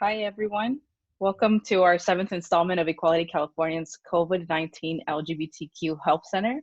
Hi, everyone. Welcome to our seventh installment of Equality California's COVID-19 LGBTQ Help Center.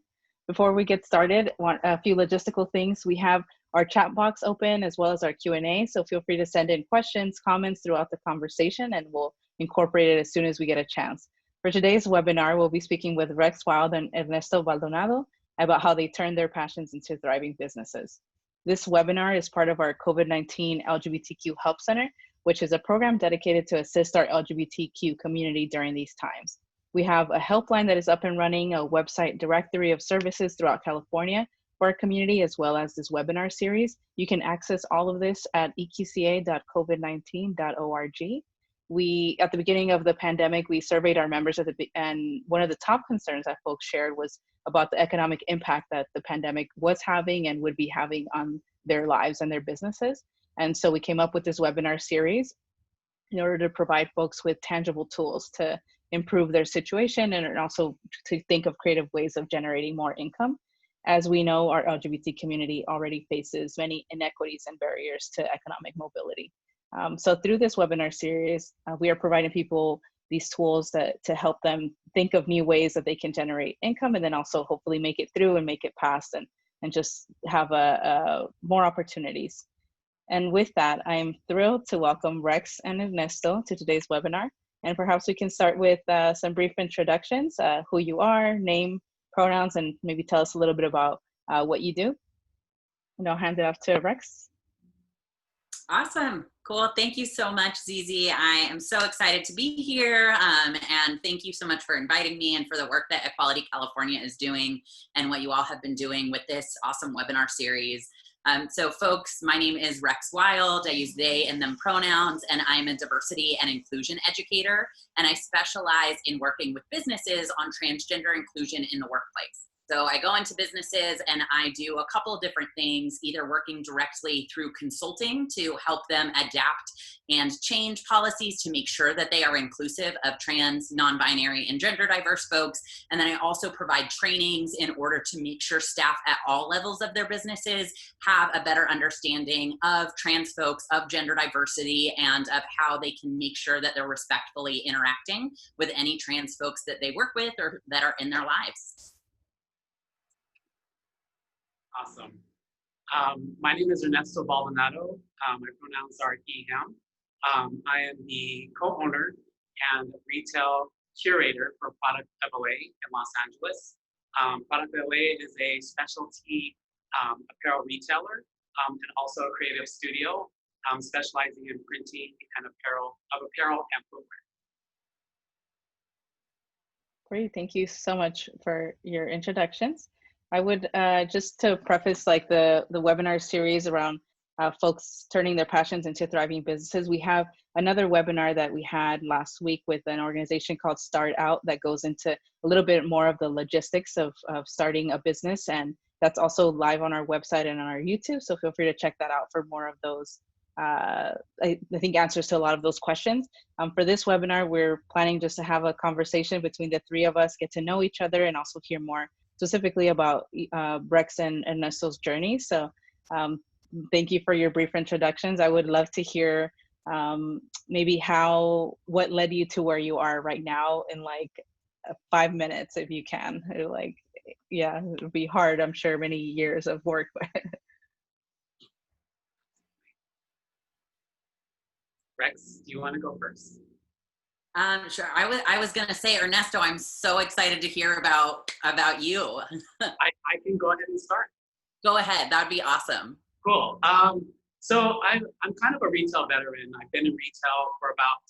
Before we get started, a few logistical things. We have our chat box open as well as our Q&A, so feel free to send in questions, comments throughout the conversation, and we'll incorporate it as soon as we get a chance. For today's webinar, we'll be speaking with Rex Wilde and Ernesto Baldonado about how they turn their passions into thriving businesses. This webinar is part of our COVID-19 LGBTQ Help Center, which is a program dedicated to assist our LGBTQ community during these times. We have a helpline that is up and running, a website directory of services throughout California for our community, as well as this webinar series. You can access all of this at eqca.covid19.org. At the beginning of the pandemic, we surveyed our members and one of the top concerns that folks shared was about the economic impact that the pandemic was having and would be having on their lives and their businesses. And so we came up with this webinar series in order to provide folks with tangible tools to improve their situation and also to think of creative ways of generating more income. As we know, our LGBT community already faces many inequities and barriers to economic mobility. So through this webinar series, we are providing people these tools to help them think of new ways that they can generate income, and then also hopefully make it through and make it past and just have more opportunities. And with that, I am thrilled to welcome Rex and Ernesto to today's webinar. And perhaps we can start with some brief introductions, who you are, name, pronouns, and maybe tell us a little bit about what you do. And I'll hand it off to Rex. Awesome. Cool. Thank you so much, Zizi. I am so excited to be here. And thank you so much for inviting me and for the work that Equality California is doing and what you all have been doing with this awesome webinar series. So folks, my name is Rex Wilde. I use they and them pronouns, and I'm a diversity and inclusion educator. And I specialize in working with businesses on transgender inclusion in the workplace. So I go into businesses and I do a couple of different things, either working directly through consulting to help them adapt and change policies to make sure that they are inclusive of trans, non-binary, and gender diverse folks. And then I also provide trainings in order to make sure staff at all levels of their businesses have a better understanding of trans folks, of gender diversity, and of how they can make sure that they're respectfully interacting with any trans folks that they work with or that are in their lives. Awesome. My name is Ernesto Baldonado. My pronouns are he, him. I am the co-owner and retail curator for Product FOA in Los Angeles. Product FOA is a specialty apparel retailer and also a creative studio specializing in printing and apparel and footwear. Great, thank you so much for your introductions. I would just to preface like the webinar series around folks turning their passions into thriving businesses, we have another webinar that we had last week with an organization called Start Out that goes into a little bit more of the logistics of starting a business, and that's also live on our website and on our YouTube, so feel free to check that out for more of those, I think, answers to a lot of those questions. For this webinar, we're planning just to have a conversation between the three of us, get to know each other, and also hear more specifically about Rex and Ernesto's journey. So thank you for your brief introductions. I would love to hear maybe what led you to where you are right now in like 5 minutes, if you can. Like, yeah, it would be hard, I'm sure, many years of work. Rex, do you want to go first? Sure. I was going to say, Ernesto, I'm so excited to hear about you. I can go ahead and start. Go ahead. That would be awesome. Cool. So I'm kind of a retail veteran. I've been in retail for about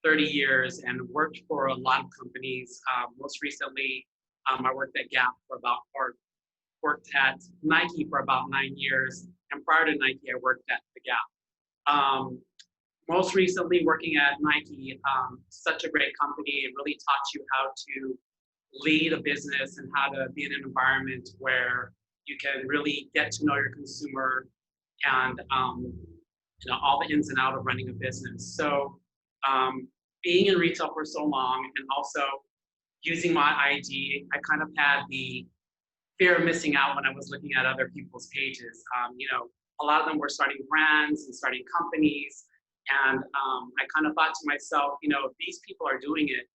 30 years and worked for a lot of companies. Most recently, I worked at Gap worked at Nike for about 9 years. And prior to Nike, I worked at the Gap. Most recently working at Nike, such a great company. It really taught you how to lead a business and how to be in an environment where you can really get to know your consumer and all the ins and outs of running a business. So being in retail for so long and also using my ID, I kind of had the fear of missing out when I was looking at other people's pages. A lot of them were starting brands and starting companies. And I kind of thought to myself, you know, if these people are doing it,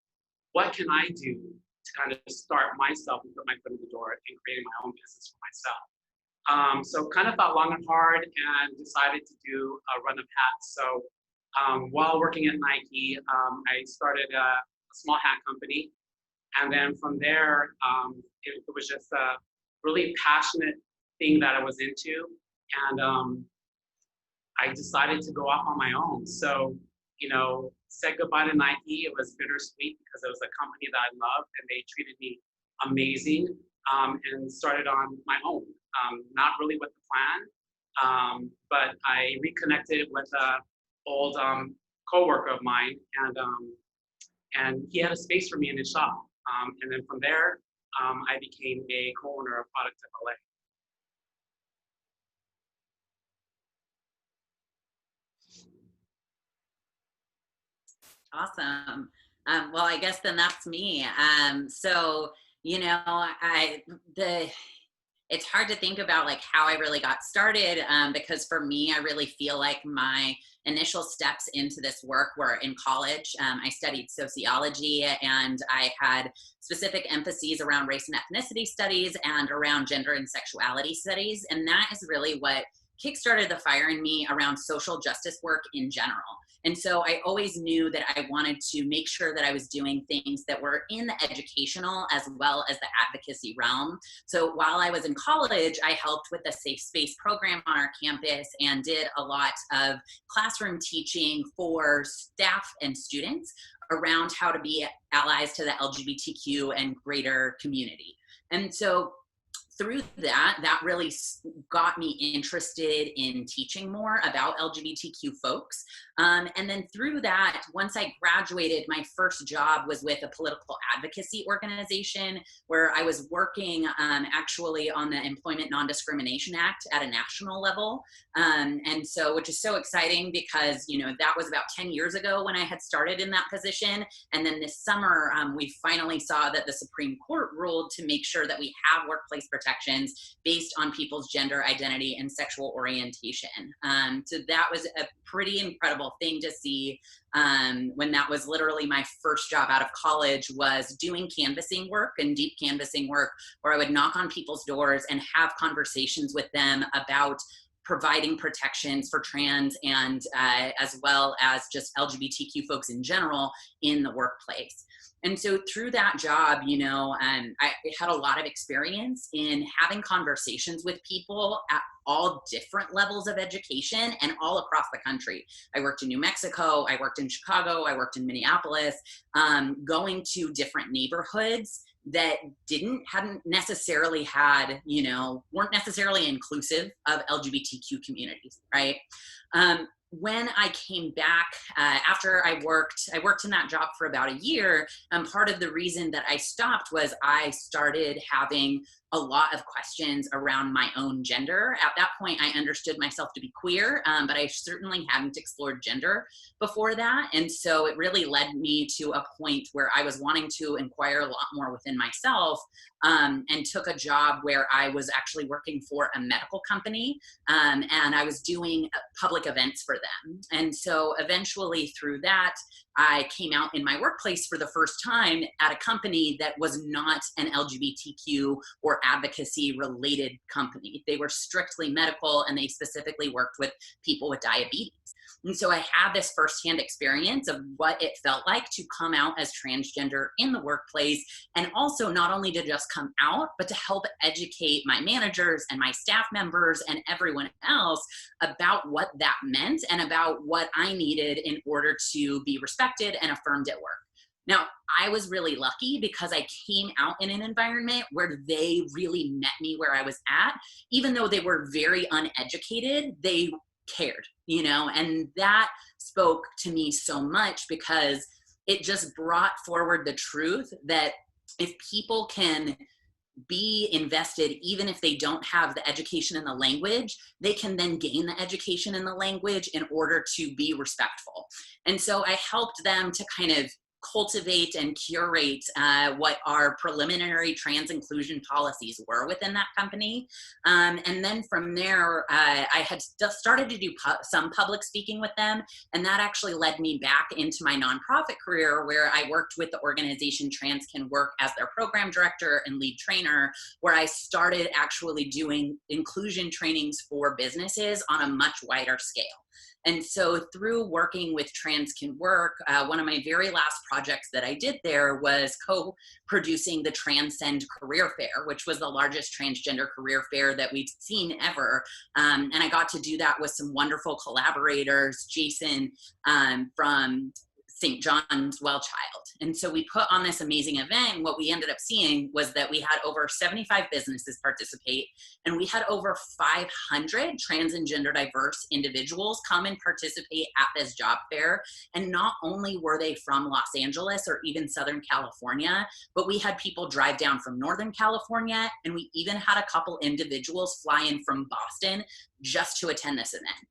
what can I do to kind of start myself and put my foot in the door and creating my own business for myself? So kind of thought long and hard and decided to do a run of hats. So while working at Nike, I started a small hat company. And then from there, it was just a really passionate thing that I was into. And I decided to go off on my own. So, you know, said goodbye to Nike. It was bittersweet because it was a company that I loved and they treated me amazing, and started on my own. Not really with the plan, but I reconnected with an old coworker of mine, and he had a space for me in his shop. And then from there, I became a co-owner of PRODUCTOFLA. Awesome. Well, I guess then that's me. So, you know, it's hard to think about like how I really got started, because for me, I really feel like my initial steps into this work were in college. I studied sociology and I had specific emphases around race and ethnicity studies and around gender and sexuality studies. And that is really what kickstarted the fire in me around social justice work in general. And so I always knew that I wanted to make sure that I was doing things that were in the educational as well as the advocacy realm. So while I was in college, I helped with the Safe Space program on our campus and did a lot of classroom teaching for staff and students around how to be allies to the LGBTQ and greater community. And so through that really got me interested in teaching more about LGBTQ folks. And then through that, once I graduated, my first job was with a political advocacy organization where I was working actually on the Employment Non-Discrimination Act at a national level. And so, which is so exciting because, you know, that was about 10 years ago when I had started in that position. And then this summer, we finally saw that the Supreme Court ruled to make sure that we have workplace protections based on people's gender identity and sexual orientation. So that was a pretty incredible thing to see, when that was literally my first job out of college, was doing canvassing work and deep canvassing work where I would knock on people's doors and have conversations with them about providing protections for trans and as well as just LGBTQ folks in general in the workplace. And so through that job, you know, I had a lot of experience in having conversations with people at all different levels of education and all across the country. I worked in New Mexico, I worked in Chicago, I worked in Minneapolis, going to different neighborhoods that hadn't necessarily had, you know, weren't necessarily inclusive of LGBTQ communities, right? When I came back after I worked in that job for about a year, part of the reason that I stopped was I started having a lot of questions around my own gender. At that point, I understood myself to be queer, but I certainly hadn't explored gender before that. And so it really led me to a point where I was wanting to inquire a lot more within myself, and took a job where I was actually working for a medical company, and I was doing public events for them. And so eventually through that, I came out in my workplace for the first time at a company that was not an LGBTQ or advocacy related company. They were strictly medical and they specifically worked with people with diabetes. And so I had this firsthand experience of what it felt like to come out as transgender in the workplace, and also not only to just come out, but to help educate my managers and my staff members and everyone else about what that meant and about what I needed in order to be respected and affirmed at work. Now, I was really lucky because I came out in an environment where they really met me where I was at. Even though they were very uneducated, they cared, you know, and that spoke to me so much because it just brought forward the truth that if people can be invested, even if they don't have the education and the language, they can then gain the education and the language in order to be respectful. And so I helped them to kind of cultivate and curate what our preliminary trans inclusion policies were within that company. And then from there, I had started to do some public speaking with them. And that actually led me back into my nonprofit career, where I worked with the organization Trans Can Work as their program director and lead trainer, where I started actually doing inclusion trainings for businesses on a much wider scale. And so through working with Trans Can Work, one of my very last projects that I did there was co-producing the Transcend Career Fair, which was the largest transgender career fair that we've seen ever. And I got to do that with some wonderful collaborators, Jason from St. John's Well Child. And so we put on this amazing event, and what we ended up seeing was that we had over 75 businesses participate, and we had over 500 trans and gender diverse individuals come and participate at this job fair. And not only were they from Los Angeles or even Southern California, but we had people drive down from Northern California, and we even had a couple individuals fly in from Boston just to attend this event.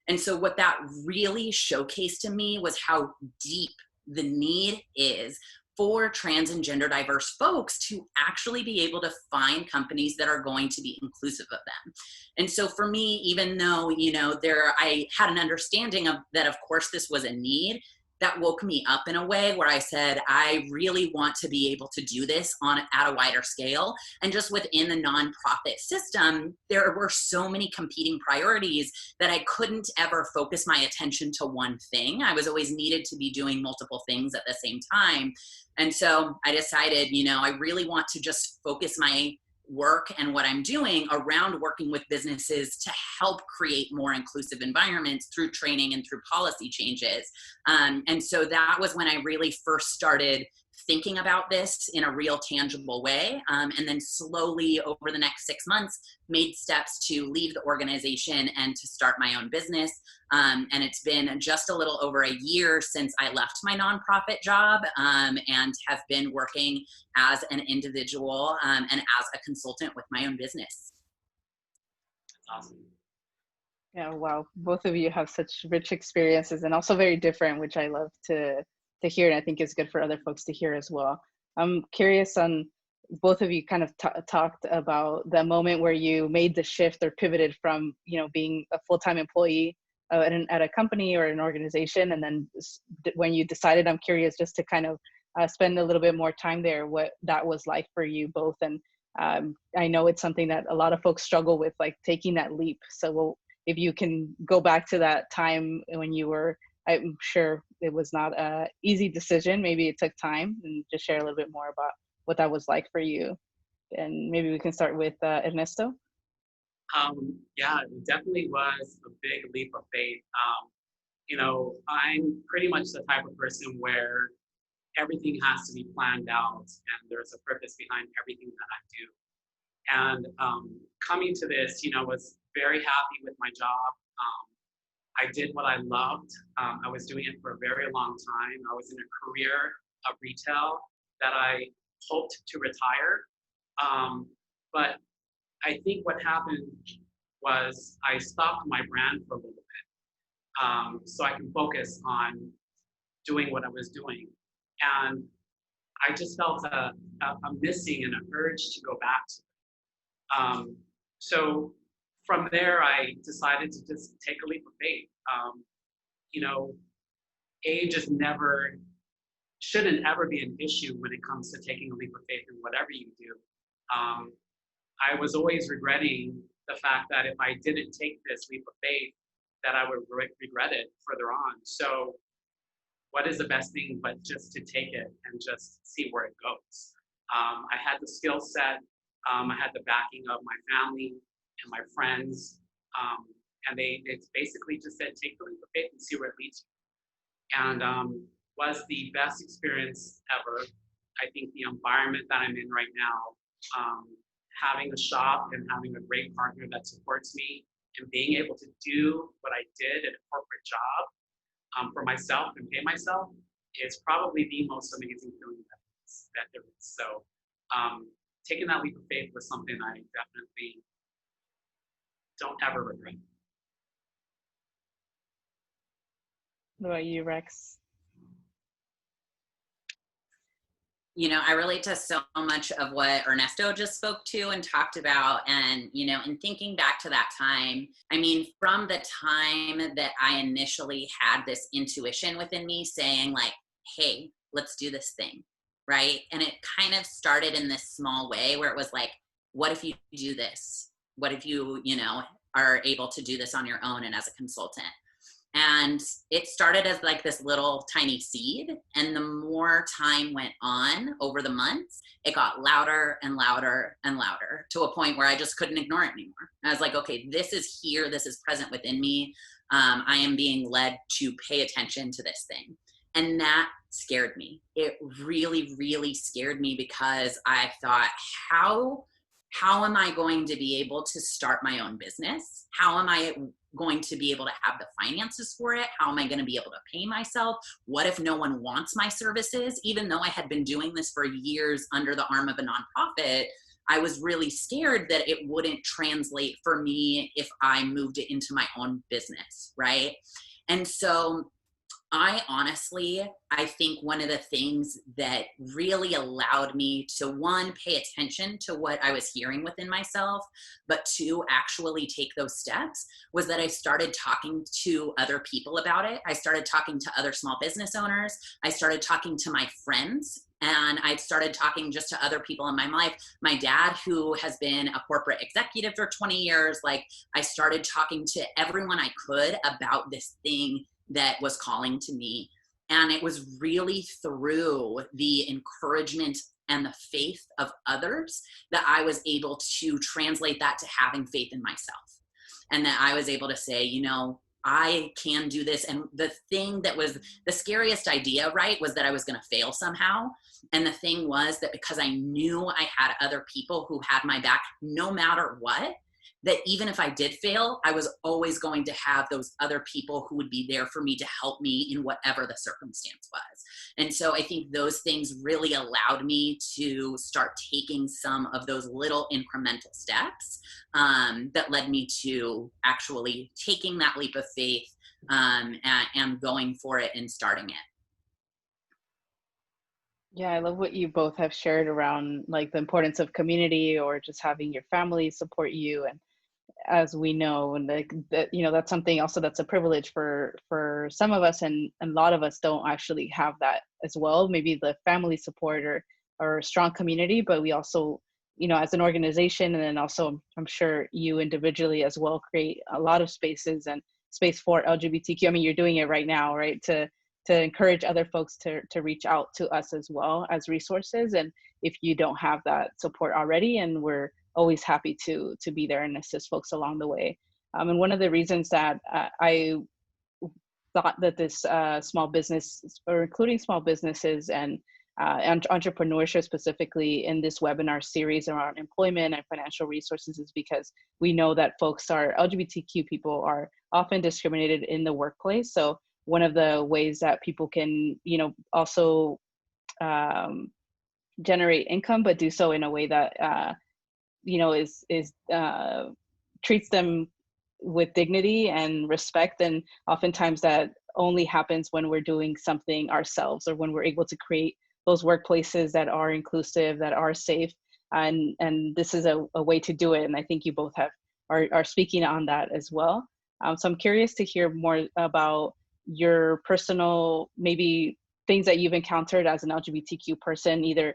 And so what that really showcased to me was how deep the need is for trans and gender diverse folks to actually be able to find companies that are going to be inclusive of them. And so for me, even though, you know, I had an understanding of that, of course, this was a need, that woke me up in a way where I said, I really want to be able to do this at a wider scale. And just within the nonprofit system, there were so many competing priorities that I couldn't ever focus my attention to one thing. I was always needed to be doing multiple things at the same time. And so I decided, you know, I really want to just focus my work and what I'm doing around working with businesses to help create more inclusive environments through training and through policy changes. And so that was when I really first started thinking about this in a real tangible way. And then slowly over the next 6 months, made steps to leave the organization and to start my own business. And it's been just a little over a year since I left my nonprofit job and have been working as an individual and as a consultant with my own business. That's awesome. Yeah, wow. Both of you have such rich experiences and also very different, which I love to hear, and I think it's good for other folks to hear as well. I'm curious on, both of you kind of talked about the moment where you made the shift or pivoted from, you know, being a full-time employee at a company or an organization, and then when you decided, I'm curious just to kind of spend a little bit more time there, what that was like for you both. And I know it's something that a lot of folks struggle with, like taking that leap. So if you can go back to that time when you were, I'm sure it was not an easy decision. Maybe it took time, and just share a little bit more about what that was like for you. And maybe we can start with Ernesto. Yeah, it definitely was a big leap of faith. You know, I'm pretty much the type of person where everything has to be planned out and there's a purpose behind everything that I do. And coming to this, you know, was very happy with my job. I did what I loved. I was doing it for a very long time. I was in a career of retail that I hoped to retire. But I think what happened was I stopped my brand for a little bit so I can focus on doing what I was doing. And I just felt a missing and an urge to go back to it. So from there, I decided to just take a leap of faith. You know, age shouldn't ever be an issue when it comes to taking a leap of faith in whatever you do. I was always regretting the fact that if I didn't take this leap of faith, that I would regret it further on. So what is the best thing but just to take it and just see where it goes? I had the skill set, I had the backing of my family and my friends, and it's basically just said, take the leap of faith and see where it leads you. And was the best experience ever. I think the environment that I'm in right now, having a shop and having a great partner that supports me and being able to do what I did in a corporate job for myself and pay myself is probably the most amazing feeling that there is. So taking that leap of faith was something I definitely don't ever regret. What about you, Rex? You know, I relate to so much of what Ernesto just spoke to and talked about. And, you know, in thinking back to that time, I mean, from the time that I initially had this intuition within me saying like, hey, let's do this thing, right? And it kind of started in this small way where it was like, what if you do this? What if you, you know, are able to do this on your own and as a consultant? And it started as like this little tiny seed. And the more time went on over the months, it got louder and louder and louder to a point where I just couldn't ignore it anymore. I was like, okay, this is here. This is present within me. I am being led to pay attention to this thing. And that scared me. It really, really scared me because I thought, how am I going to be able to start my own business? How am I going to be able to have the finances for it? How am I going to be able to pay myself? What if no one wants my services? Even though I had been doing this for years under the arm of a nonprofit, I was really scared that it wouldn't translate for me if I moved it into my own business, right? And so I think one of the things that really allowed me to, one, pay attention to what I was hearing within myself, but two, actually take those steps, was that I started talking to other people about it. I started talking to other small business owners. I started talking to my friends. And I started talking just to other people in my life. My dad, who has been a corporate executive for 20 years, like I started talking to everyone I could about this thing that was calling to me. And it was really through the encouragement and the faith of others that I was able to translate that to having faith in myself. And that I was able to say, you know, I can do this. And the thing that was the scariest idea, right, was that I was going to fail somehow. And the thing was that because I knew I had other people who had my back no matter what, that even if I did fail, I was always going to have those other people who would be there for me to help me in whatever the circumstance was. And so I think those things really allowed me to start taking some of those little incremental steps that led me to actually taking that leap of faith and going for it and starting it. Yeah, I love what you both have shared around like the importance of community or just having your family support you. And as we know, and like that, you know, that's something also that's a privilege for some of us, and a lot of us don't actually have that as well. Maybe the family support or a strong community, but we also, you know, as an organization, and then also I'm sure you individually as well, create a lot of spaces and space for LGBTQ. I mean, you're doing it right now, right? To encourage other folks to reach out to us as well as resources. And if you don't have that support already, and we're always happy to be there and assist folks along the way. And one of the reasons that I thought that this small business, or including small businesses and entrepreneurship specifically in this webinar series around employment and financial resources, is because we know that LGBTQ people are often discriminated in the workplace. So one of the ways that people can, you know, also generate income, but do so in a way that you know, is treats them with dignity and respect. And oftentimes that only happens when we're doing something ourselves, or when we're able to create those workplaces that are inclusive, that are safe. And this is a way to do it. And I think you both are speaking on that as well. So I'm curious to hear more about your personal, maybe things that you've encountered as an LGBTQ person, either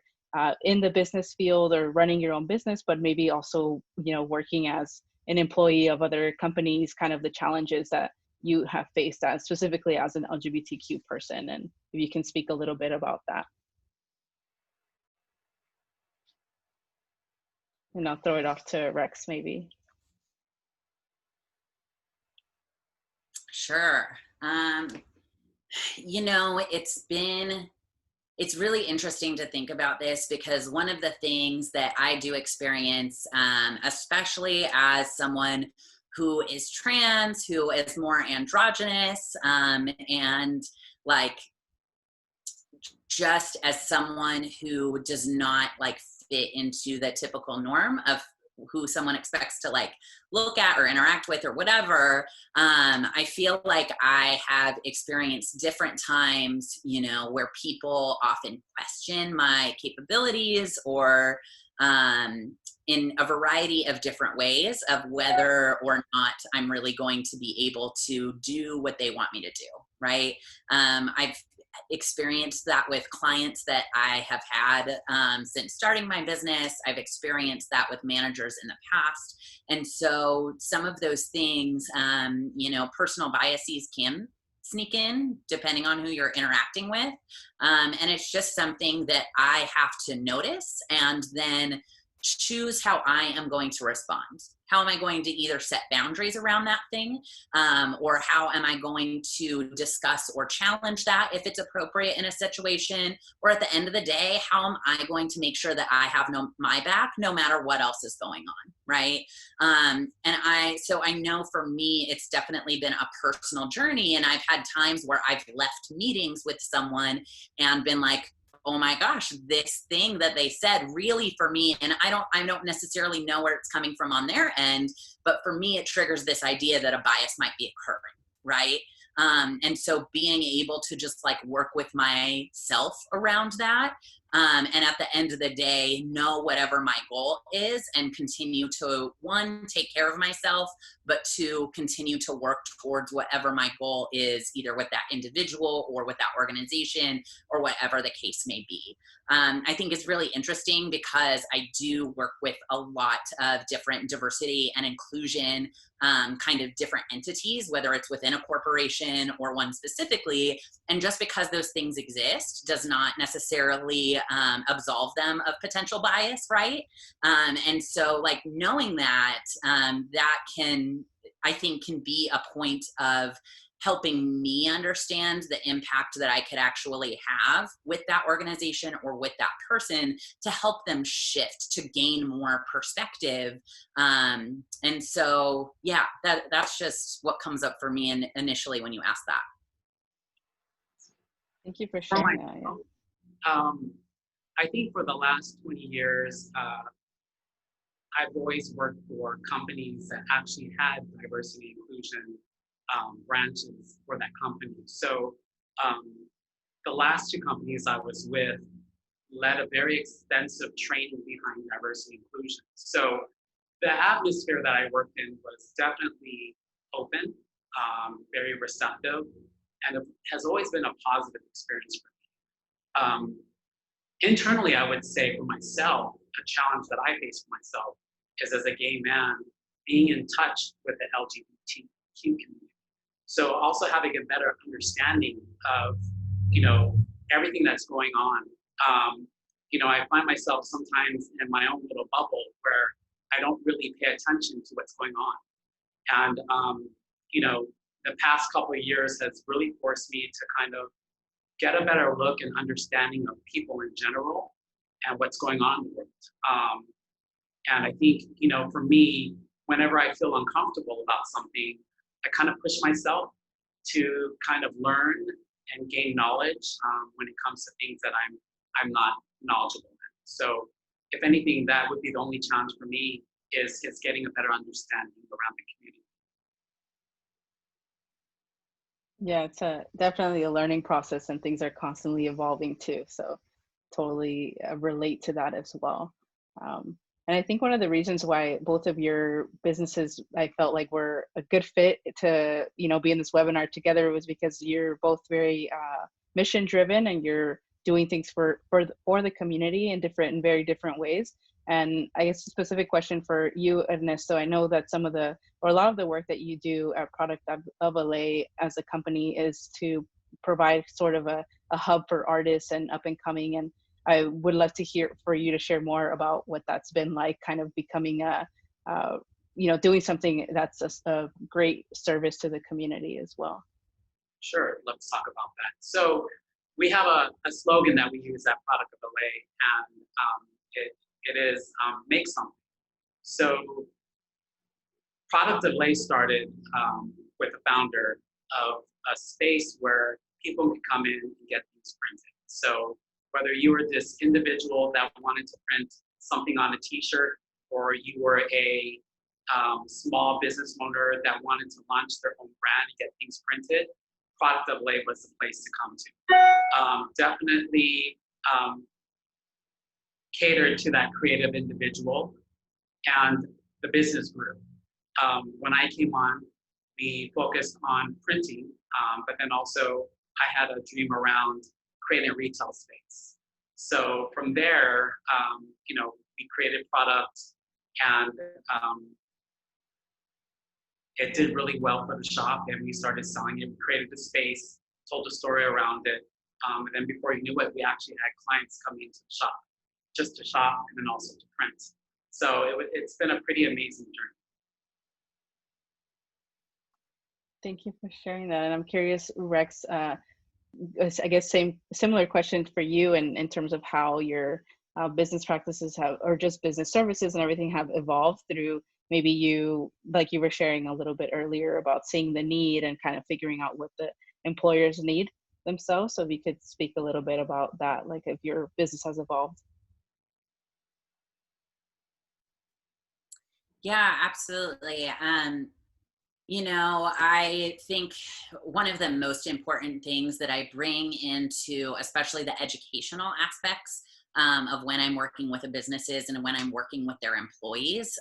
in the business field or running your own business, but maybe also, you know, working as an employee of other companies, kind of the challenges that you have faced as specifically as an LGBTQ person. And if you can speak a little bit about that. And I'll throw it off to Rex maybe. Sure. You know, it's really interesting to think about this, because one of the things that I do experience, especially as someone who is trans, who is more androgynous, and like just as someone who does not like fit into the typical norm of who someone expects to like look at or interact with or whatever, I feel like I have experienced different times, you know, where people often question my capabilities or in a variety of different ways of whether or not I'm really going to be able to do what they want me to do, right? I've experienced that with clients that I have had since starting my business. I've experienced that with managers in the past. And so some of those things, you know, personal biases can sneak in depending on who you're interacting with. And it's just something that I have to notice and then choose how I am going to respond. How am I going to either set boundaries around that thing, or how am I going to discuss or challenge that if it's appropriate in a situation? Or at the end of the day, how am I going to make sure that I have my back no matter what else is going on, right? So I know for me, it's definitely been a personal journey, and I've had times where I've left meetings with someone and been like, oh my gosh, this thing that they said really for me, and I don't necessarily know where it's coming from on their end, but for me, it triggers this idea that a bias might be occurring, right? And so being able to just like work with myself around that, and at the end of the day, know whatever my goal is and continue to, one, take care of myself, but two, continue to work towards whatever my goal is, either with that individual or with that organization or whatever the case may be. I think it's really interesting because I do work with a lot of different diversity and inclusion kind of different entities, whether it's within a corporation or one specifically. And just because those things exist does not necessarily absolve them of potential bias, right? And so like knowing that, that can, I think, can be a point of helping me understand the impact that I could actually have with that organization or with that person to help them shift, to gain more perspective. And so, yeah, that's just what comes up for me initially when you ask that. Thank you for sharing that. Yeah. I think for the last 20 years, I've always worked for companies that actually had diversity inclusion branches for that company. So the last two companies I was with led a very extensive training behind diversity inclusion. So the atmosphere that I worked in was definitely open, very receptive, and it has always been a positive experience for me. Internally, I would say for myself, a challenge that I face for myself is, as a gay man, being in touch with the LGBTQ community. So also having a better understanding of, you know, everything that's going on. You know, I find myself sometimes in my own little bubble where I don't really pay attention to what's going on. And, you know, the past couple of years has really forced me to kind of get a better look and understanding of people in general and what's going on in the world. And I think, you know, for me, whenever I feel uncomfortable about something, I kind of push myself to kind of learn and gain knowledge when it comes to things that I'm not knowledgeable in. So if anything, that would be the only challenge for me is getting a better understanding around the community. Yeah, it's definitely a learning process, and things are constantly evolving too. So totally relate to that as well. And I think one of the reasons why both of your businesses, I felt like, were a good fit to, you know, be in this webinar together was because you're both very mission driven, and you're doing things for the community in very different ways. And I guess a specific question for you, Ernesto, I know that a lot of the work that you do at Product of LA as a company is to provide sort of a hub for artists and up and coming. And I would love to hear for you to share more about what that's been like, kind of becoming you know, doing something that's a great service to the community as well. Sure, let's talk about that. So we have a slogan that we use at Product of LA, and it is make something. So Product of LA started with the founder of a space where people could come in and get things printed. So whether you were this individual that wanted to print something on a t-shirt or you were a small business owner that wanted to launch their own brand and get things printed, PRODUCTOFLA was the place to come to. Definitely catered to that creative individual, and the business grew. When I came on, we focused on printing, but then also I had a dream around creating a retail space. So from there, we created products, and it did really well for the shop, and we started selling it. We created the space, told a story around it, and then before you knew it, we actually had clients coming into the shop, just to shop and then also to print. So it's been a pretty amazing journey. Thank you for sharing that. And I'm curious, Rex, I guess similar question for you in terms of how your business practices have, or just business services and everything have evolved through maybe you, like you were sharing a little bit earlier about seeing the need and kind of figuring out what the employers need themselves. So if you could speak a little bit about that, like if your business has evolved. Yeah, absolutely. I think one of the most important things that I bring into, especially the educational aspects of when I'm working with a businesses and when I'm working with their employees,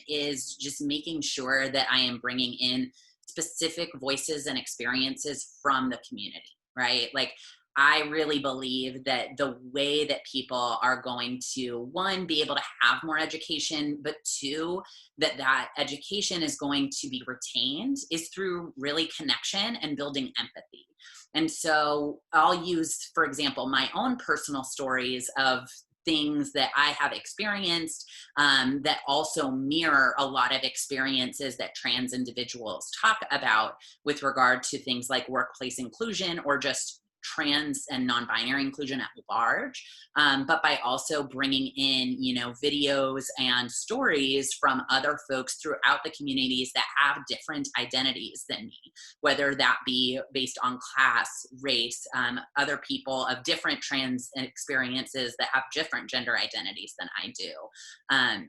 is just making sure that I am bringing in specific voices and experiences from the community, right? Like, I really believe that the way that people are going to, one, be able to have more education, but two, that education is going to be retained is through really connection and building empathy. And so I'll use, for example, my own personal stories of things that I have experienced that also mirror a lot of experiences that trans individuals talk about with regard to things like workplace inclusion or just trans and non-binary inclusion at large, but by also bringing in, videos and stories from other folks throughout the communities that have different identities than me, whether that be based on class, race, other people of different trans experiences that have different gender identities than I do,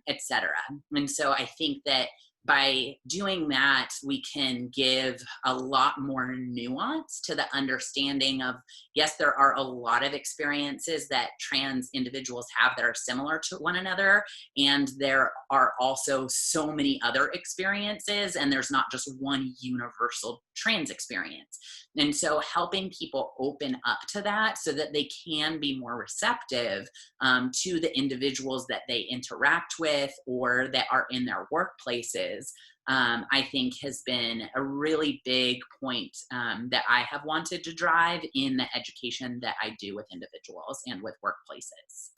etc. And so I think that by doing that, we can give a lot more nuance to the understanding of, yes, there are a lot of experiences that trans individuals have that are similar to one another, and there are also so many other experiences, and there's not just one universal trans experience. And so helping people open up to that so that they can be more receptive to the individuals that they interact with or that are in their workplaces, I think has been a really big point that I have wanted to drive in the education that I do with individuals and with workplaces.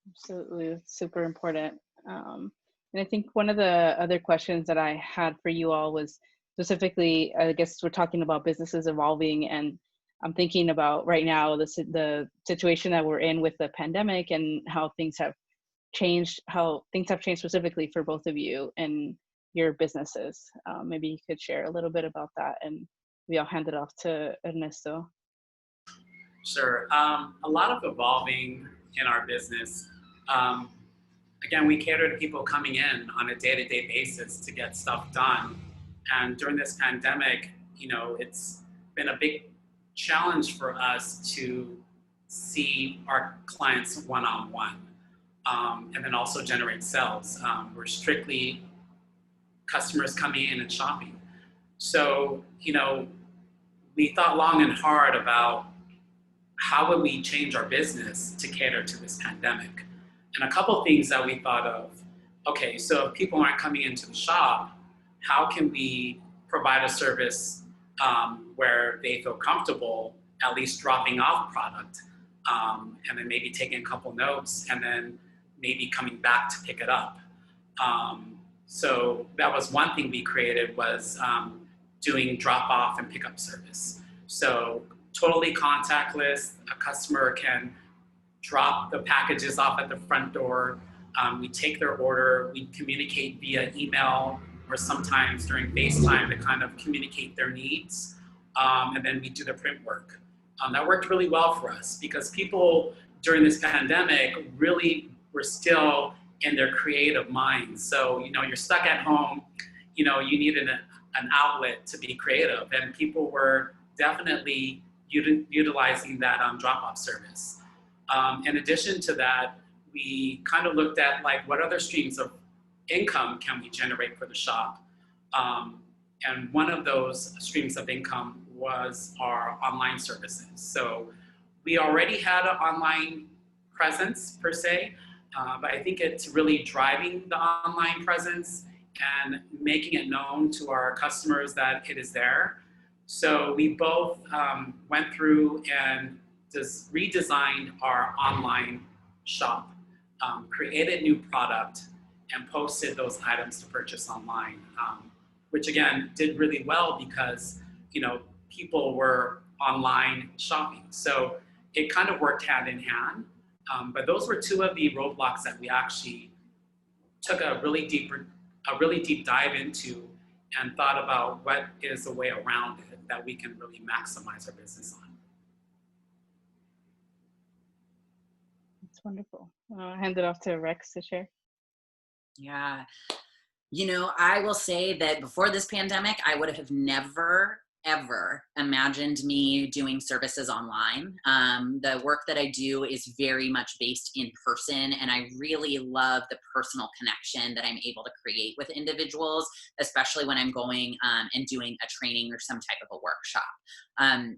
Absolutely, it's super important. And I think one of the other questions that I had for you all was specifically, I guess we're talking about businesses evolving, and I'm thinking about right now the situation that we're in with the pandemic and how things have changed specifically for both of you and your businesses. Maybe you could share a little bit about that, and maybe I'll hand it off to Ernesto. Sure. A lot of evolving in our business. Again, we cater to people coming in on a day-to-day basis to get stuff done. And during this pandemic, it's been a big challenge for us to see our clients one-on-one, and then also generate sales. We're strictly customers coming in and shopping. So, we thought long and hard about how would we change our business to cater to this pandemic? And a couple of things that we thought of, okay, so if people aren't coming into the shop, how can we provide a service where they feel comfortable at least dropping off product, and then maybe taking a couple notes and then maybe coming back to pick it up. So that was one thing we created, was doing drop off and pickup service. So totally contactless, a customer can drop the packages off at the front door. We take their order, we communicate via email or sometimes during FaceTime to kind of communicate their needs. And then we do the print work. That worked really well for us because people during this pandemic really were still in their creative minds. So, you know, you're stuck at home, you know, you need an outlet to be creative, and people were definitely utilizing that drop-off service. In addition to that, we kind of looked at like what other streams of income can we generate for the shop. And one of those streams of income was our online services. So we already had an online presence per se, but I think it's really driving the online presence and making it known to our customers that it is there. So we both went through and just redesigned our online shop, created new product, and posted those items to purchase online, which again did really well because, you know, people were online shopping. So it kind of worked hand in hand. But those were two of the roadblocks that we actually took a really deep dive into and thought about what is a way around it that we can really maximize our business on. That's wonderful. I'll hand it off to Rex to share. Yeah. You know, I will say that before this pandemic, I would have never, ever imagined me doing services online. The work that I do is very much based in person, and I really love the personal connection that I'm able to create with individuals, especially when I'm going and doing a training or some type of a workshop.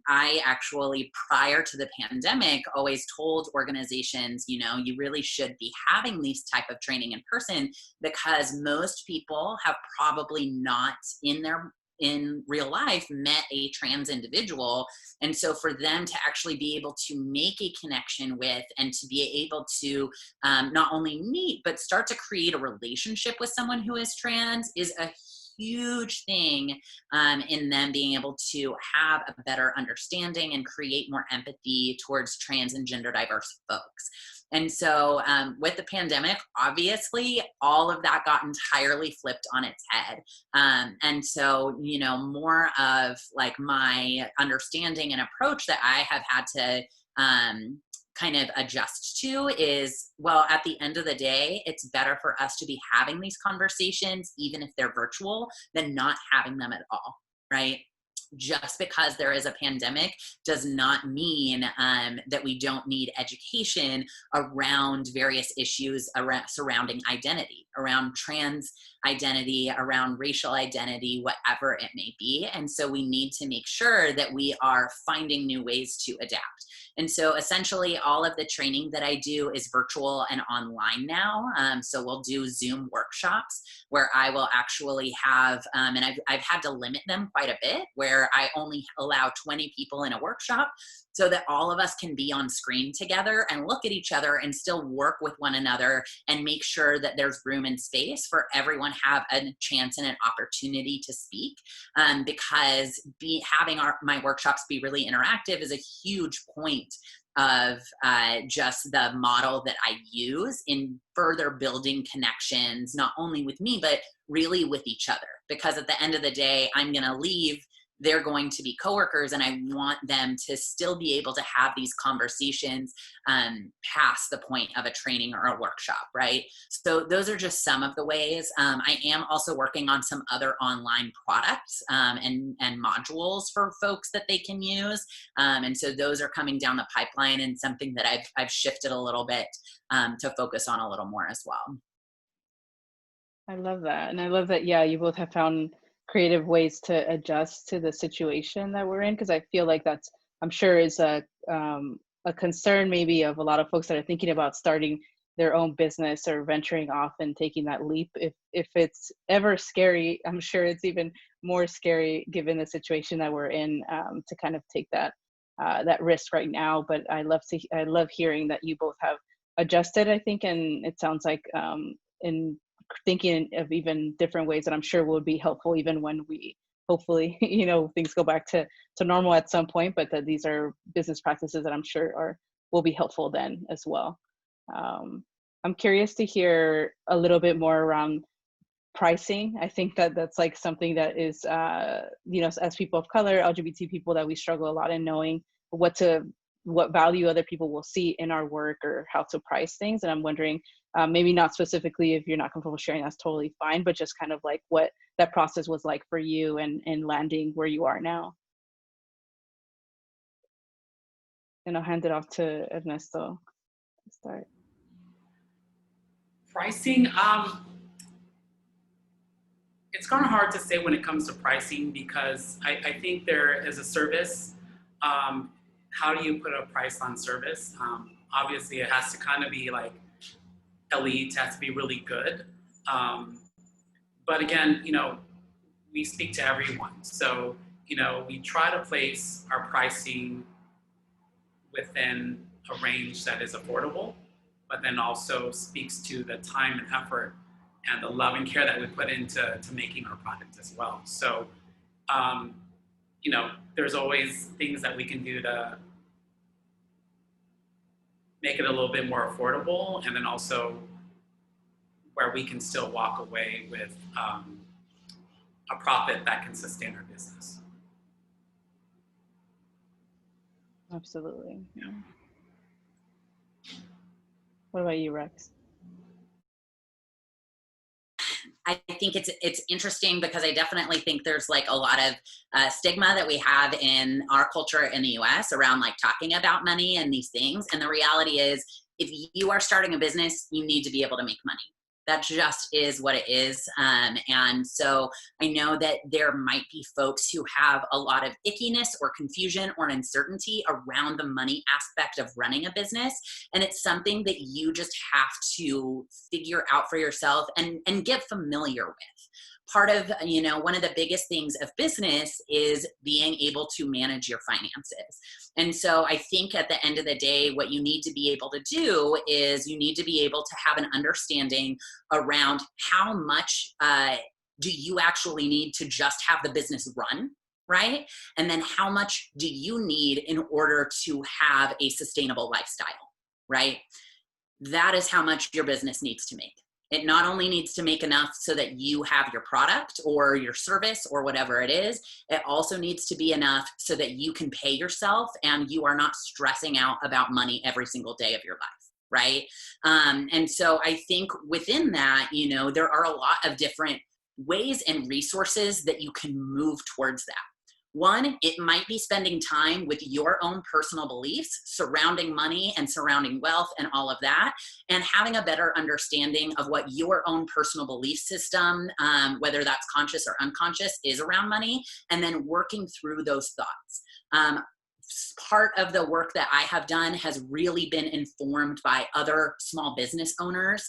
I actually, prior to the pandemic, always told organizations, you know, you really should be having these type of training in person, because most people have probably not in real life met a trans individual. And so for them to actually be able to make a connection with and to be able to not only meet, but start to create a relationship with someone who is trans is a huge thing in them being able to have a better understanding and create more empathy towards trans and gender diverse folks. And so with the pandemic, obviously, all of that got entirely flipped on its head. And so, you know, more of like my understanding and approach that I have had to kind of adjust to is, well, at the end of the day, it's better for us to be having these conversations, even if they're virtual, than not having them at all, right? Just because there is a pandemic does not mean that we don't need education around various issues surrounding identity, around trans identity, around racial identity, whatever it may be. And so we need to make sure that we are finding new ways to adapt. And so essentially all of the training that I do is virtual and online now. So we'll do Zoom workshops where I will actually have, and I've had to limit them quite a bit, where I only allow 20 people in a workshop so that all of us can be on screen together and look at each other and still work with one another and make sure that there's room and space for everyone have a chance and an opportunity to speak. Because having my workshops be really interactive is a huge point of just the model that I use in further building connections, not only with me, but really with each other. Because at the end of the day, I'm going to leave, they're going to be coworkers, and I want them to still be able to have these conversations past the point of a training or a workshop, right? So those are just some of the ways. I am also working on some other online products and modules for folks that they can use. And so those are coming down the pipeline, and something that I've shifted a little bit to focus on a little more as well. I love that. And I love that, yeah, you both have found creative ways to adjust to the situation that we're in, because I feel like that's, I'm sure, is a concern maybe of a lot of folks that are thinking about starting their own business or venturing off and taking that leap. If it's ever scary, I'm sure it's even more scary given the situation that we're in, to kind of take that risk right now. But I love hearing that you both have adjusted, I think, and it sounds like in thinking of even different ways that I'm sure will be helpful even when we hopefully, you know, things go back to normal at some point, but that these are business practices that I'm sure will be helpful then as well. I'm curious to hear a little bit more around pricing. I think that's like something that is, you know, as people of color, LGBT people, that we struggle a lot in knowing what to what value other people will see in our work or how to price things. And I'm wondering, maybe not specifically, if you're not comfortable sharing, that's totally fine, but just kind of like what that process was like for you and landing where you are now. And I'll hand it off to Ernesto to start. Pricing, it's kind of hard to say when it comes to pricing, because I think there is a service. How do you put a price on service? Obviously, it has to kind of be like elite, it has to be really good. But again, we speak to everyone. So, we try to place our pricing within a range that is affordable, but then also speaks to the time and effort and the love and care that we put into making our product as well. So, there's always things that we can do to make it a little bit more affordable, and then also where we can still walk away with a profit that can sustain our business. Absolutely. Yeah. What about you, Rex? I think it's interesting, because I definitely think there's like a lot of stigma that we have in our culture in the US around like talking about money and these things. And the reality is, if you are starting a business, you need to be able to make money. That just is what it is. And so I know that there might be folks who have a lot of ickiness or confusion or uncertainty around the money aspect of running a business. And it's something that you just have to figure out for yourself and get familiar with. Part of, one of the biggest things of business is being able to manage your finances. And so I think at the end of the day, what you need to be able to do is you need to be able to have an understanding around how much do you actually need to just have the business run, right? And then how much do you need in order to have a sustainable lifestyle, right? That is how much your business needs to make. It not only needs to make enough so that you have your product or your service or whatever it is, it also needs to be enough so that you can pay yourself and you are not stressing out about money every single day of your life, right? And so I think within that, there are a lot of different ways and resources that you can move towards that. One, it might be spending time with your own personal beliefs surrounding money and surrounding wealth and all of that, and having a better understanding of what your own personal belief system, whether that's conscious or unconscious, is around money, and then working through those thoughts. Part of the work that I have done has really been informed by other small business owners,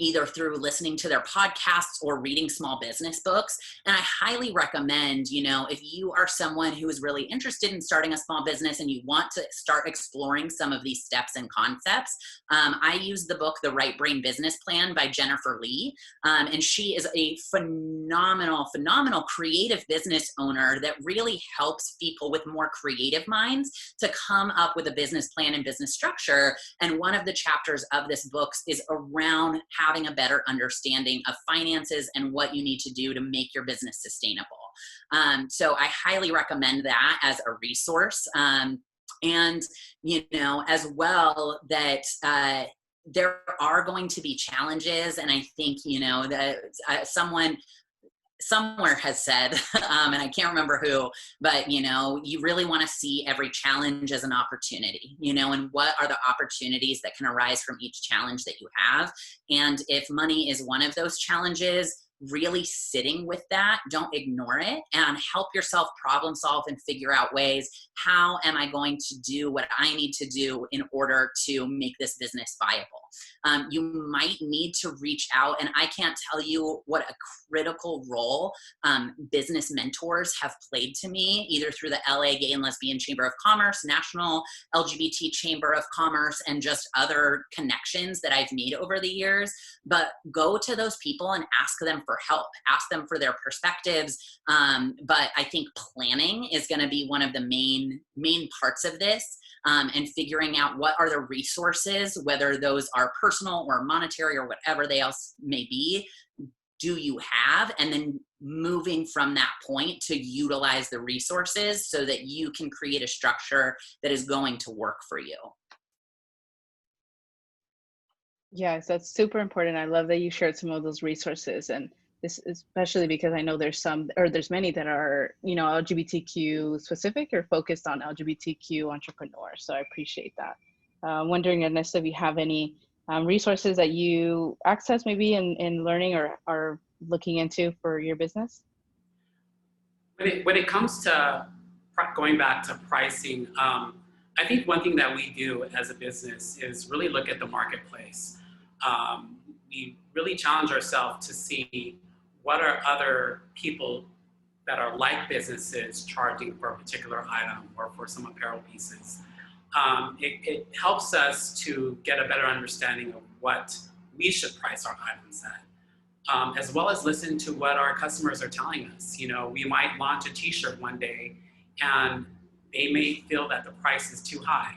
either through listening to their podcasts or reading small business books. And I highly recommend, if you are someone who is really interested in starting a small business and you want to start exploring some of these steps and concepts, I use the book, The Right Brain Business Plan by Jennifer Lee. And she is a phenomenal creative business owner that really helps people with more creative minds to come up with a business plan and business structure. And one of the chapters of this book is around having a better understanding of finances and what you need to do to make your business sustainable. So I highly recommend that as a resource. And, as well, that there are going to be challenges. And I think, that someone somewhere has said, and I can't remember who, but, you really want to see every challenge as an opportunity, and what are the opportunities that can arise from each challenge that you have. And if money is one of those challenges, really sitting with that, don't ignore it, and help yourself problem solve and figure out ways, how am I going to do what I need to do in order to make this business viable? You might need to reach out, and I can't tell you what a critical role business mentors have played to me, either through the LA Gay and Lesbian Chamber of Commerce, National LGBT Chamber of Commerce, and just other connections that I've made over the years. But go to those people and ask them for help, ask them for their perspectives. But I think planning is going to be one of the main parts of this. And figuring out what are the resources, whether those are personal or monetary or whatever they else may be, do you have, and then moving from that point to utilize the resources so that you can create a structure that is going to work for you. Yes, that's super important. I love that you shared some of those resources, and this especially because I know there's some, or there's many that are, you know, LGBTQ specific or focused on LGBTQ entrepreneurs. So I appreciate that. Wondering, Ernesto, if you have any resources that you access maybe in learning or are looking into for your business? When it comes to going back to pricing, I think one thing that we do as a business is really look at the marketplace. We really challenge ourselves to see what are other people that are like businesses charging for a particular item or for some apparel pieces. It helps us to get a better understanding of what we should price our items at, as well as listen to what our customers are telling us. You know, we might launch a t-shirt one day and they may feel that the price is too high.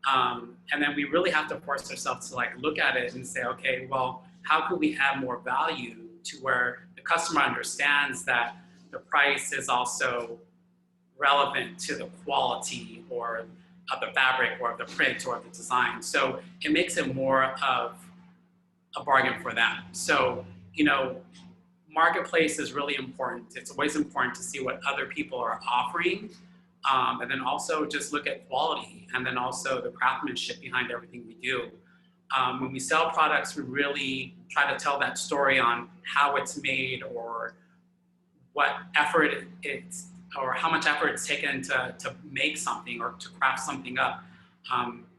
And then we really have to force ourselves to like look at it and say, okay, well, how can we add more value to where the customer understands that the price is also relevant to the quality or of the fabric or of the print or of the design. So it makes it more of a bargain for them. So, you know, marketplace is really important. It's always important to see what other people are offering. And then also just look at quality and then also the craftsmanship behind everything we do. When we sell products, we really try to tell that story on how it's made or what effort it's, or how much effort it's taken to make something or to craft something up.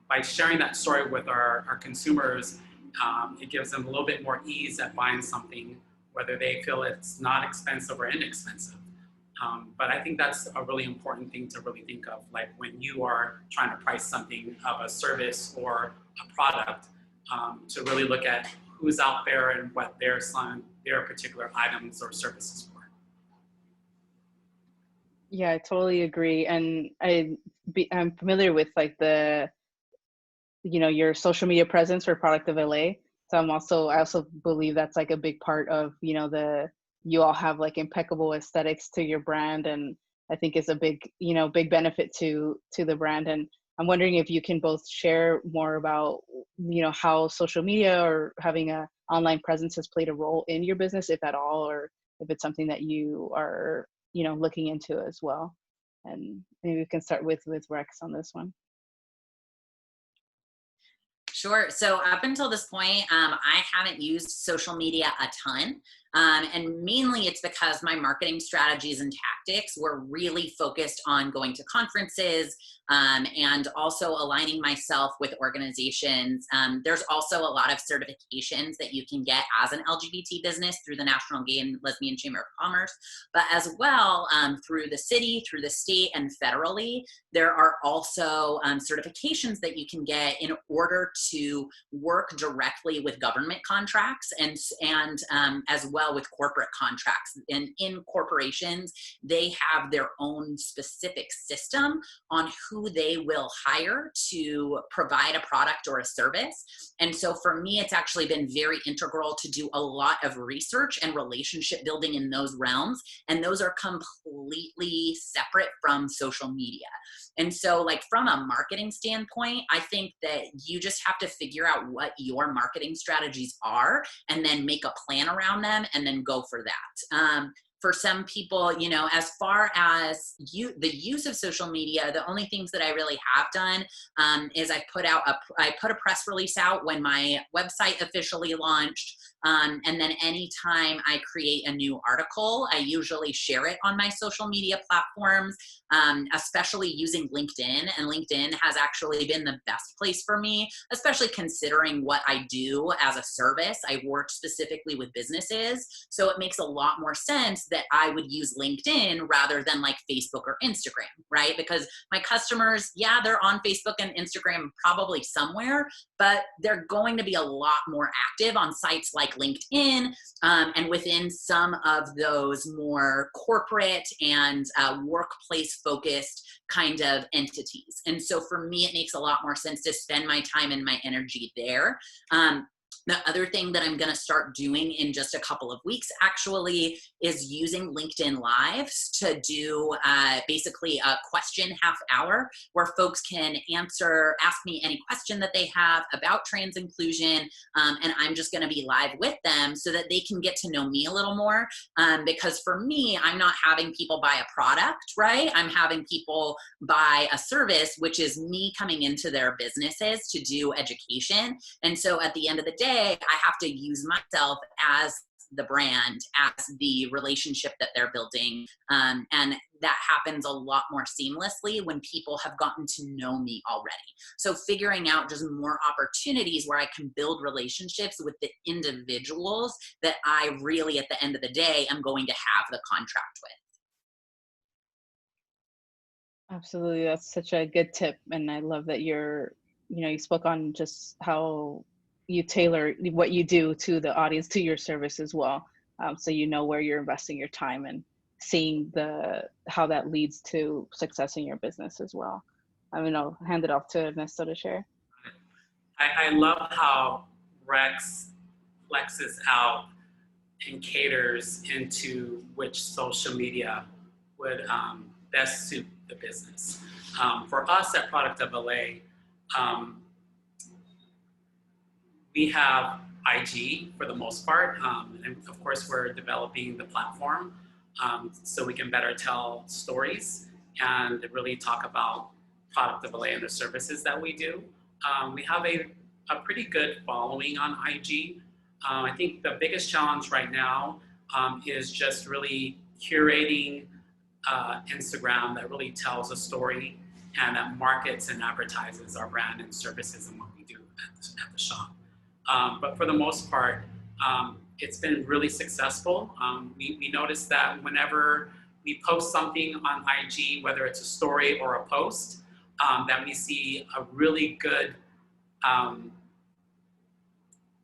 By sharing that story with our consumers, it gives them a little bit more ease at buying something, whether they feel it's not expensive or inexpensive. But I think that's a really important thing to really think of, like when you are trying to price something of a service or a product, to really look at who's out there and what they're selling their particular items or services for. Yeah, I totally agree. And I'm familiar with like the, you know, your social media presence for Product of LA. So I also believe that's like a big part of, you know, you all have like impeccable aesthetics to your brand. And I think it's a big, you know, big benefit to the brand. And I'm wondering if you can both share more about, you know, how social media or having a online presence has played a role in your business, if at all, or if it's something that you are, you know, looking into as well. And maybe we can start with Rex on this one. Sure. So up until this point, I haven't used social media a ton. And mainly it's because my marketing strategies and tactics were really focused on going to conferences and also aligning myself with organizations. There's also a lot of certifications that you can get as an LGBT business through the National Gay and Lesbian Chamber of Commerce, but as well through the city, through the state, and federally. There are also certifications that you can get in order to work directly with government contracts and as well with corporate contracts. And in corporations, they have their own specific system on who they will hire to provide a product or a service. And so for me, it's actually been very integral to do a lot of research and relationship building in those realms. And those are completely separate from social media. And so like from a marketing standpoint, I think that you just have to figure out what your marketing strategies are and then make a plan around them and then go for that. For some people, you know, as far as the use of social media, the only things that I really have done is I put a press release out when my website officially launched. And then anytime I create a new article, I usually share it on my social media platforms, especially using LinkedIn. And LinkedIn has actually been the best place for me, especially considering what I do as a service. I work specifically with businesses. So it makes a lot more sense that I would use LinkedIn rather than like Facebook or Instagram, right? Because my customers, yeah, they're on Facebook and Instagram probably somewhere, but they're going to be a lot more active on sites like LinkedIn and within some of those more corporate and workplace focused kind of entities. And so for me, it makes a lot more sense to spend my time and my energy there. The other thing that I'm going to start doing in just a couple of weeks actually is using LinkedIn Lives to do basically a question half hour where folks can ask me any question that they have about trans inclusion, and I'm just going to be live with them so that they can get to know me a little more, because for me, I'm not having people buy a product, right? I'm having people buy a service, which is me coming into their businesses to do education. And so at the end of the day, I have to use myself as the brand, as the relationship that they're building. And that happens a lot more seamlessly when people have gotten to know me already. So figuring out just more opportunities where I can build relationships with the individuals that I really, at the end of the day, am going to have the contract with. Absolutely. That's such a good tip. And I love that you spoke on just how you tailor what you do to the audience, to your service as well. So you know where you're investing your time and seeing how that leads to success in your business as well. I'm going to hand it off to Ernesto to share. I love how Rex flexes out and caters into which social media would best suit the business. For us at PRODUCTOFLA, we have IG for the most part, and of course we're developing the platform so we can better tell stories and really talk about PRODUCTOFLA and the services that we do. We have a pretty good following on IG. I think the biggest challenge right now is just really curating Instagram that really tells a story and that markets and advertises our brand and services and what we do at the shop. But for the most part, it's been really successful. We noticed that whenever we post something on IG, whether it's a story or a post, that we see a really good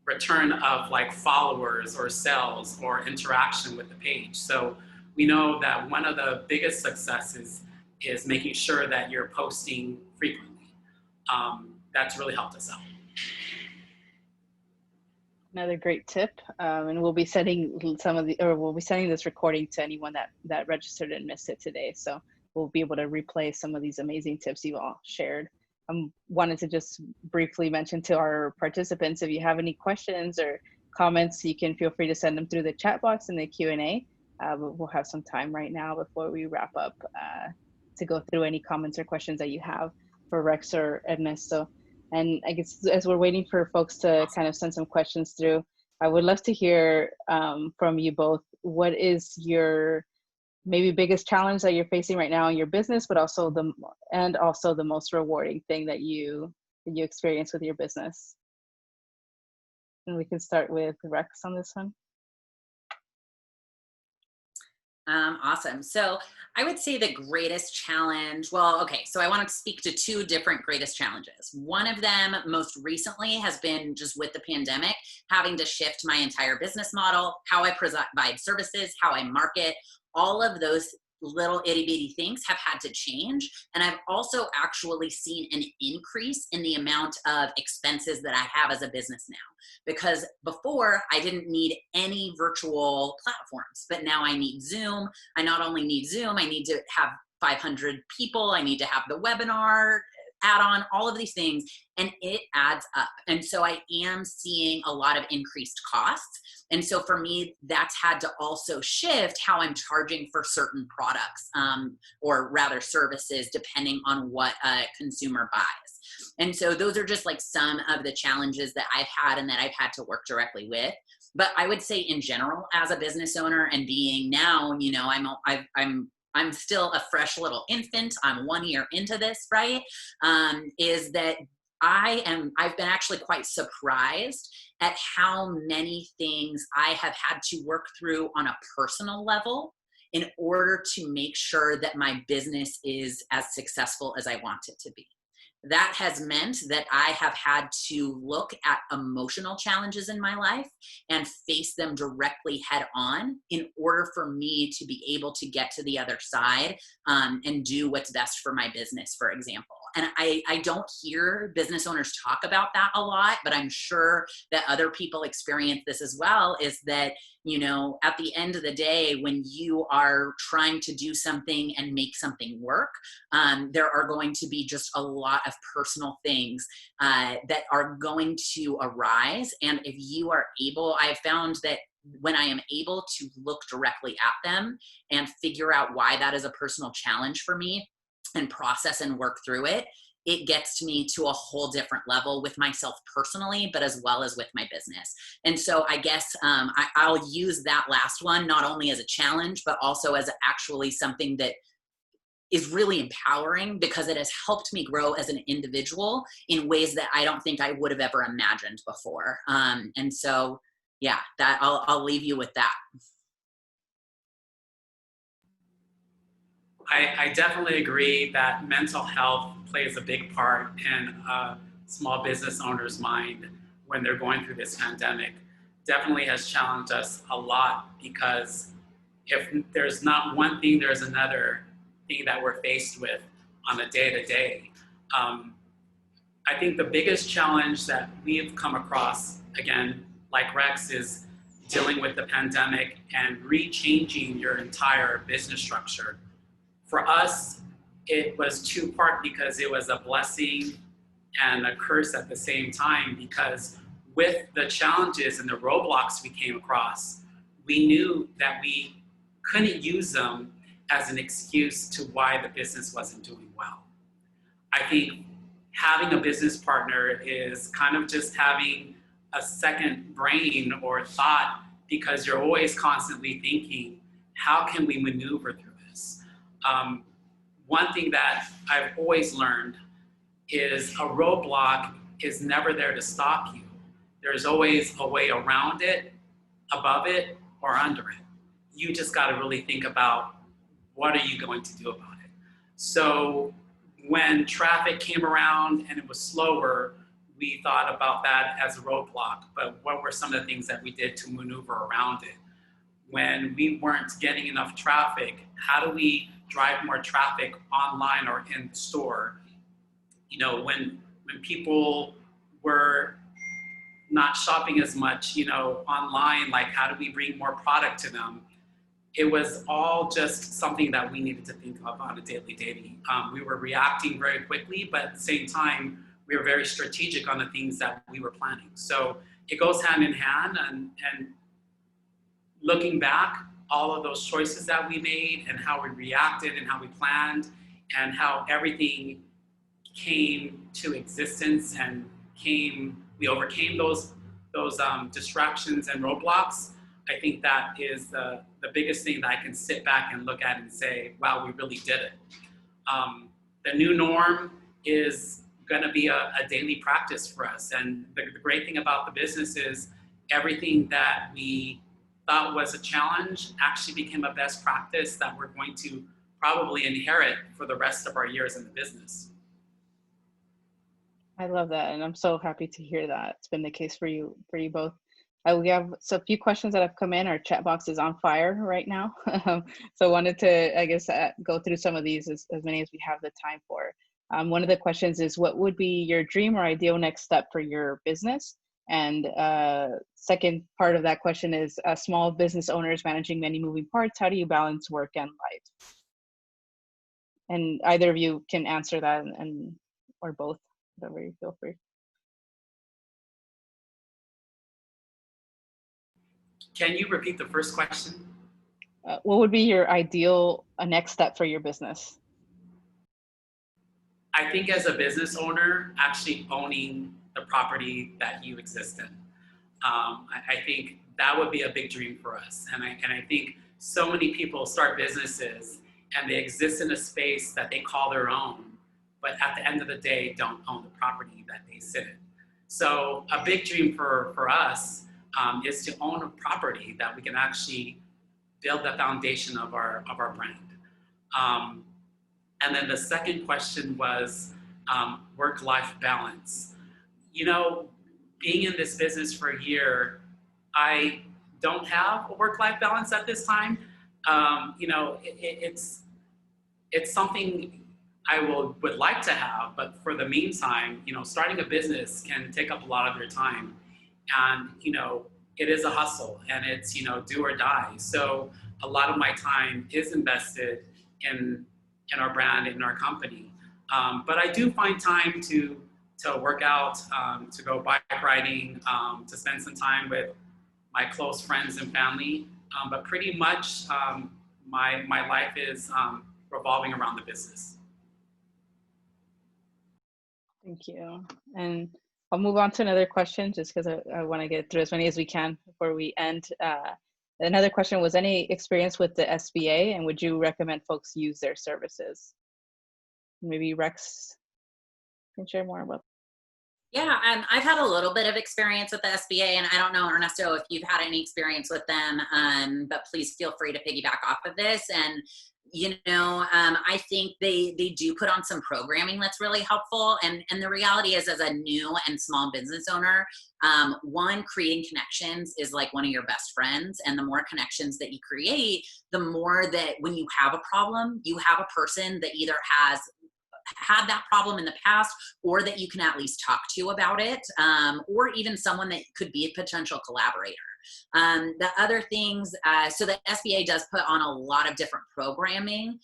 return of like followers or sales or interaction with the page. So we know that one of the biggest successes is making sure that you're posting frequently. That's really helped us out. Another great tip, and we'll be sending this recording to anyone that registered and missed it today. So we'll be able to replay some of these amazing tips you all shared. Wanted to just briefly mention to our participants, if you have any questions or comments, you can feel free to send them through the chat box in the Q&A. We'll have some time right now before we wrap up to go through any comments or questions that you have for Rex or Ernesto. And I guess as we're waiting for folks to kind of send some questions through, I would love to hear from you both. What is your maybe biggest challenge that you're facing right now in your business, but also the most rewarding thing that you experience with your business? And we can start with Rex on this one. Awesome. So I would say the greatest challenge, so I want to speak to two different greatest challenges. One of them most recently has been just with the pandemic, having to shift my entire business model, how I provide services, how I market, all of those little itty bitty things have had to change. And I've also actually seen an increase in the amount of expenses that I have as a business now. Because before I didn't need any virtual platforms, but now I need Zoom. I not only need Zoom, I need to have 500 people. I need to have the webinar add-on, all of these things, and it adds up. And so I am seeing a lot of increased costs. And so for me, that's had to also shift how I'm charging for certain products, or rather services, depending on what a consumer buys. And so those are just like some of the challenges that I've had and that I've had to work directly with. But I would say in general, as a business owner and being now, I'm still a fresh little infant. I'm 1 year into this, right? Is that I've been actually quite surprised at how many things I have had to work through on a personal level in order to make sure that my business is as successful as I want it to be. That has meant that I have had to look at emotional challenges in my life and face them directly head on in order for me to be able to get to the other side and do what's best for my business, for example. And I don't hear business owners talk about that a lot, but I'm sure that other people experience this as well, is that, you know, at the end of the day, when you are trying to do something and make something work, there are going to be just a lot of personal things that are going to arise. And if you are able, I've found that when I am able to look directly at them and figure out why that is a personal challenge for me and process and work through it, it gets me to a whole different level with myself personally, but as well as with my business. And so I guess I'll use that last one, not only as a challenge, but also as actually something that is really empowering, because it has helped me grow as an individual in ways that I don't think I would have ever imagined before. And so, yeah, that I'll leave you with that. I definitely agree that mental health plays a big part in a small business owner's mind when they're going through this pandemic. Definitely has challenged us a lot, because if there's not one thing, there's another thing that we're faced with on a day-to-day. I think the biggest challenge that we've come across, again, like Rex, is dealing with the pandemic and rechanging your entire business structure. For us, it was two-part, because it was a blessing and a curse at the same time, because with the challenges and the roadblocks we came across, we knew that we couldn't use them as an excuse to why the business wasn't doing well. I think having a business partner is kind of just having a second brain or thought, because you're always constantly thinking, how can we maneuver through this? One thing that I've always learned is a roadblock is never there to stop you. There's always a way around it, above it, or under it. You just got to really think about, what are you going to do about it? So when traffic came around and it was slower, we thought about that as a roadblock, but what were some of the things that we did to maneuver around it? When we weren't getting enough traffic, how do we drive more traffic online or in the store? You know, when people were not shopping as much, you know, online, like how do we bring more product to them? It was all just something that we needed to think of on a daily. We were reacting very quickly, but at the same time, we were very strategic on the things that we were planning. So it goes hand in hand, and looking back, all of those choices that we made and how we reacted and how we planned and how everything came to existence and we overcame those distractions and roadblocks. I think that is the biggest thing that I can sit back and look at and say, wow, we really did it. The new norm is going to be a daily practice for us. And the great thing about the business is everything that we thought was a challenge actually became a best practice that we're going to probably inherit for the rest of our years in the business. I love that, and I'm so happy to hear that it's been the case for you both. We have a few questions that have come in. Our chat box is on fire right now, so I wanted to, I guess, go through some of these, as many as we have the time for. One of the questions is, what would be your dream or ideal next step for your business? And second part of that question is, small business owners managing many moving parts, how do you balance work and life? And either of you can answer that, or both, whatever you feel free. Can you repeat the first question? What would be your ideal next step for your business? I think as a business owner, actually owning the property that you exist in. I think that would be a big dream for us. And I think so many people start businesses and they exist in a space that they call their own, but at the end of the day, don't own the property that they sit in. So a big dream for us is to own a property that we can actually build the foundation of our brand. And then the second question was work-life balance. You know, being in this business for a year, I don't have a work-life balance at this time. You know, it's something would like to have, but for the meantime, starting a business can take up a lot of your time, and it is a hustle, and it's do or die. So a lot of my time is invested in our brand, in our company. But I do find time to work out, to go bike riding, to spend some time with my close friends and family. But pretty much my life is revolving around the business. Thank you. And I'll move on to another question just because I want to get through as many as we can before we end. Another question was, any experience with the SBA, and would you recommend folks use their services? Maybe Rex can share more about. Yeah, I've had a little bit of experience with the SBA, and I don't know, Ernesto, if you've had any experience with them, but please feel free to piggyback off of this. And I think they do put on some programming that's really helpful. And the reality is, as a new and small business owner, one, creating connections is like one of your best friends. And the more connections that you create, the more that when you have a problem, you have a person that either has had that problem in the past, or that you can at least talk to about it, or even someone that could be a potential collaborator. The other things, so the SBA does put on a lot of different programming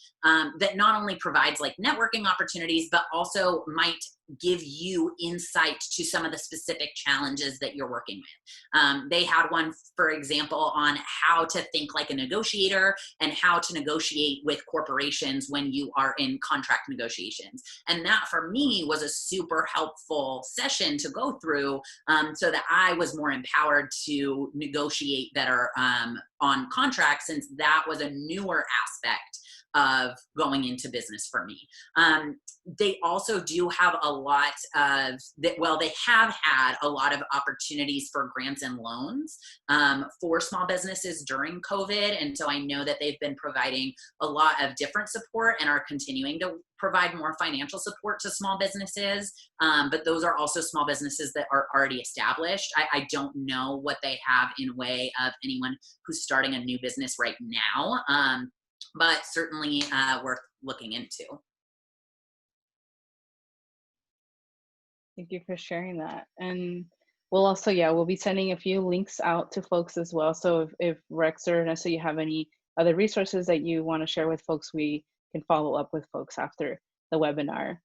that not only provides like networking opportunities, but also might give you insight to some of the specific challenges that you're working with. They had one, for example, on how to think like a negotiator and how to negotiate with corporations when you are in contract negotiations. And that for me was a super helpful session to go through, so that I was more empowered to negotiate better on contracts, since that was a newer aspect of going into business for me. They also do have a lot of that. Well, they have had a lot of opportunities for grants and loans for small businesses during COVID. And so I know that they've been providing a lot of different support and are continuing to provide more financial support to small businesses. But those are also small businesses that are already established. I don't know what they have in way of anyone who's starting a new business right now. But certainly worth looking into. Thank you for sharing that. And we'll also, we'll be sending a few links out to folks as well. So if Rex or Ernesto, you have any other resources that you want to share with folks, we can follow up with folks after the webinar.